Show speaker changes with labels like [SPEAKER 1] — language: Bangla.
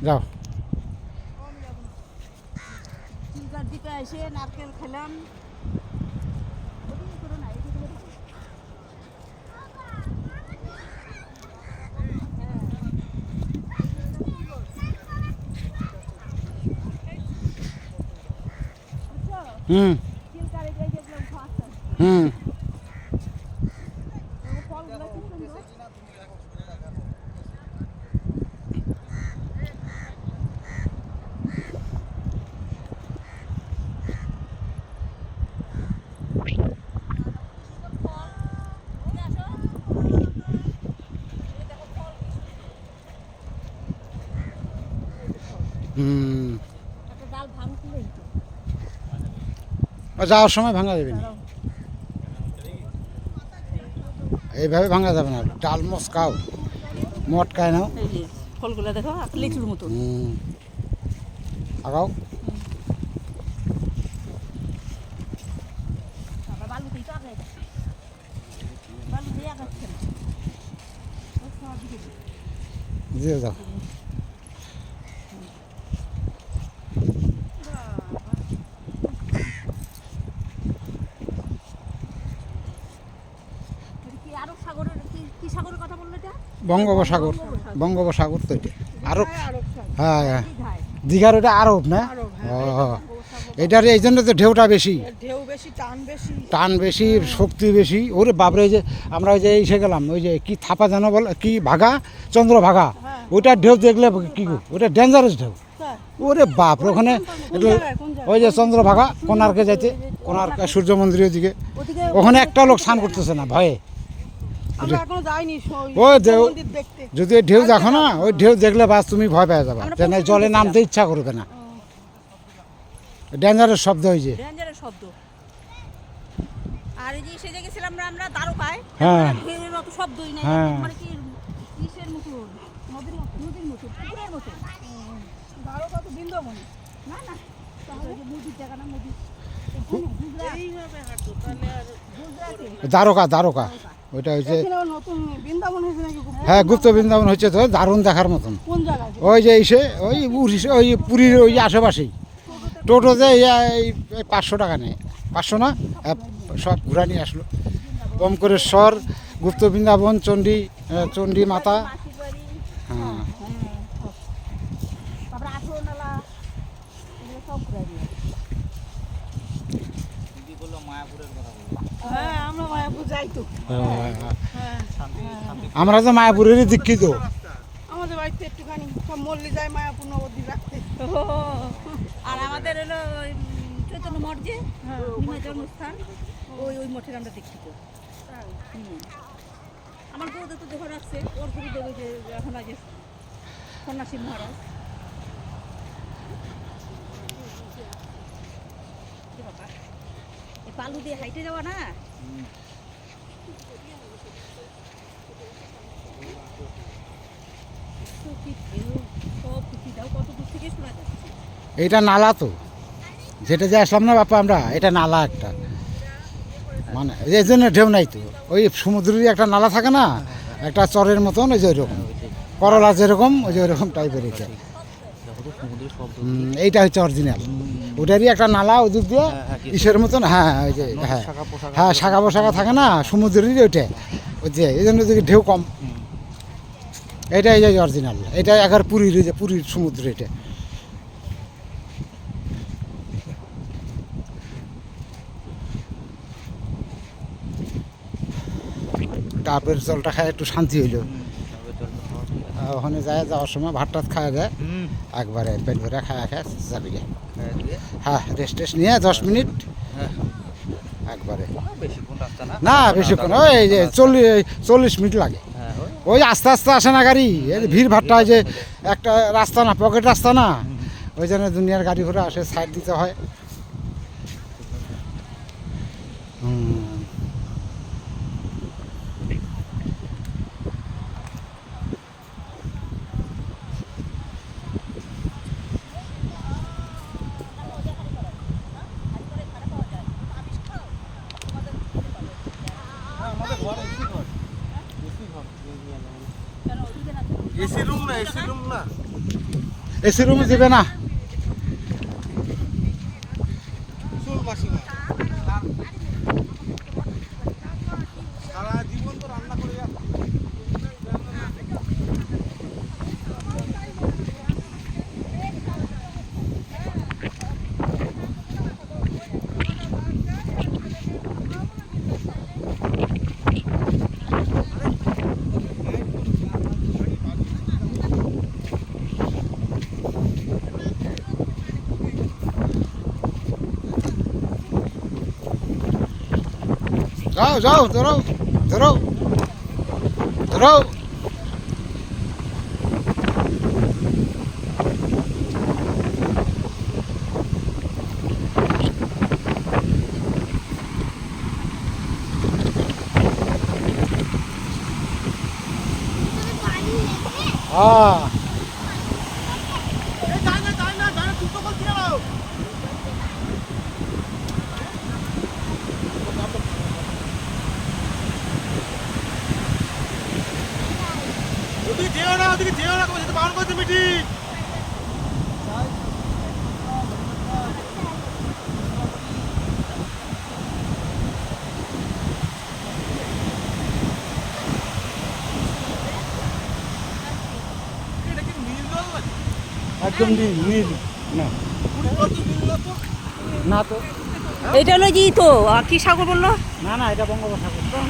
[SPEAKER 1] যাও।
[SPEAKER 2] চিল্কার দিকে এসে নারকেল খেলাম।
[SPEAKER 1] হুম হুম হুম। যাওয়ার সময় ভাঙা যাবে না, এইভাবে ভাঙা যাবে না। ডাল মস্কাও মটকায় নাও।
[SPEAKER 2] ফলগুলো দেখো লিচুর মতো।
[SPEAKER 1] আগাও। দিয়ে যাও। বঙ্গোপসাগর, বঙ্গোপসাগর তো এটা আরব। হ্যাঁ হ্যাঁ, দীঘার ওটা আরব না? ও, এটার এই জন্য তো ঢেউটা বেশি, টান বেশি, শক্তি বেশি। ওরে বাপরে, যে আমরা ওই যে এসে গেলাম, ওই যে কি থাপা যেন বলে, কি ভাগা, চন্দ্রভাগা, ওইটার ঢেউ দেখলে কি গো, ওটা ডেঞ্জারাস ঢেউ। ওরে বাপরে, ওখানে ওই যে চন্দ্রভাগা কোণার্কে যাইতে, কোণার্ক সূর্য মন্দিরের দিকে, ওখানে একটা লোক স্নান করতেছে না ভয়ে। ওই যদি ঢেউ দেখো না, ওই ঢেউ দেখলে বাস তুমি ভয় পেয়ে যাবা, জলে নামতে ইচ্ছা করবে না। ডেঞ্জারের শব্দ হয়েছে।
[SPEAKER 2] আর এই যে সেজে গেছিলাম আমরা দ্বারকায়,
[SPEAKER 1] হ্যাঁ
[SPEAKER 2] ঢেউয়ের অত শব্দই নাই,
[SPEAKER 1] হ্যাঁ।
[SPEAKER 2] মানে কি কিসের মতো, নদীর মতো, পুকুরের মতো। দ্বারকা তো বৃন্দাবন না, না তাহলে যে নদীর জায়গা না, নদী এইভাবে হাঁটতো তাহলে। আর
[SPEAKER 1] দ্বারকা, দ্বারকা ওইটা হচ্ছে
[SPEAKER 2] নতুন বৃন্দাবন হয়েছে নাকি?
[SPEAKER 1] হ্যাঁ, গুপ্ত বৃন্দাবন হচ্ছে তো, দারুণ দেখার মতন।
[SPEAKER 2] কোন জায়গায়?
[SPEAKER 1] ওই যে এসে ওই ওই পুরীর ওই আশেপাশেই টোটোতে এই 500 টাকা নেয়, 500 না, সব ঘুরা নিয়ে আসলো। ওমকারেশ্বর, গুপ্ত বৃন্দাবন, চণ্ডী, চণ্ডী মাতা। হ্যাঁ, আমরা তো মায়াপুরেরই দীক্ষিত।
[SPEAKER 2] আমাদের বাড়িতে একটুখানি সব মল্লি যায় মায়াপুর নবদ্বীপ রাখতে। আর আমাদের হলো চৈতন্য মঠ, যে নিমাই জন্মস্থান, ওই ওই মঠের আমরা দীক্ষিত। আমার বউদের তো দেখে রাখছে, ওর গুরুদেব যে এখন আগে সন্ন্যাসী মহারাজ। বালু দিয়ে হাইটে যাওয়া না,
[SPEAKER 1] এটা নালা তো, যেটা যে আসলাম না বাপা আমরা, এটা নালা একটা, মানে এই জন্য ঢেউ নাই তো। ওই সমুদ্রেরই একটা নালা থাকে না, একটা চরের মতন, ওই যে ওইরকম করলা যেরকম, ওই যে ওইরকম টাইপের এটা। এইটা হচ্ছে অরিজিনাল, ওটারই একটা নালা ওই দিক দিয়ে ইসের মতন। হ্যাঁ ওই যে, হ্যাঁ হ্যাঁ, শাখা পোশাখা থাকে না সমুদ্রেরই ওইটা, ওই যে এই জন্য ঢেউ কম। এটা এই যে অরিজিনাল, এটা একবার পুরীর, যে পুরীর সমুদ্র এটা। ডাবের জলটা খায় একটু শান্তি হইল। ওখানে যায়, যাওয়ার সময় ভাত টাত খাওয়া যায়, একবারে পেট ভরে খাওয়া খায় যাবি। হ্যাঁ, রেস্ট টেস্ট নিয়ে 10 মিনিট একবারে, না বেশিক্ষণ, ওই যে 40 মিনিট লাগে। ওই আস্তে আস্তে আসে না গাড়ি, এই ভিড় ভাট্টা, যে একটা রাস্তা না, পকেট রাস্তা না, ওই জন্য দুনিয়ার গাড়ি ঘোড়া আসে, সাইড দিতে হয়।
[SPEAKER 3] এসি রুম না, এসি রুম না।
[SPEAKER 1] এসি রুমে দিবে না।
[SPEAKER 3] সারা জীবন তো রান্না করে যাচ্ছে।
[SPEAKER 1] যাও যাও, ধরো ধরো ধরো। হ্যাঁ
[SPEAKER 3] ওদিকে যেও না, ওদিকে যেও না, তোমার সাথে বারণ করছে মিটিং। এটা কি নীল জল নাকি?
[SPEAKER 1] একদম নীল নীল। না
[SPEAKER 3] পুরী কত নীল না তো?
[SPEAKER 1] না তো,
[SPEAKER 2] এটা হলো জি তো কি সাগর বললো?
[SPEAKER 1] না না, এটা বঙ্গোপসাগর।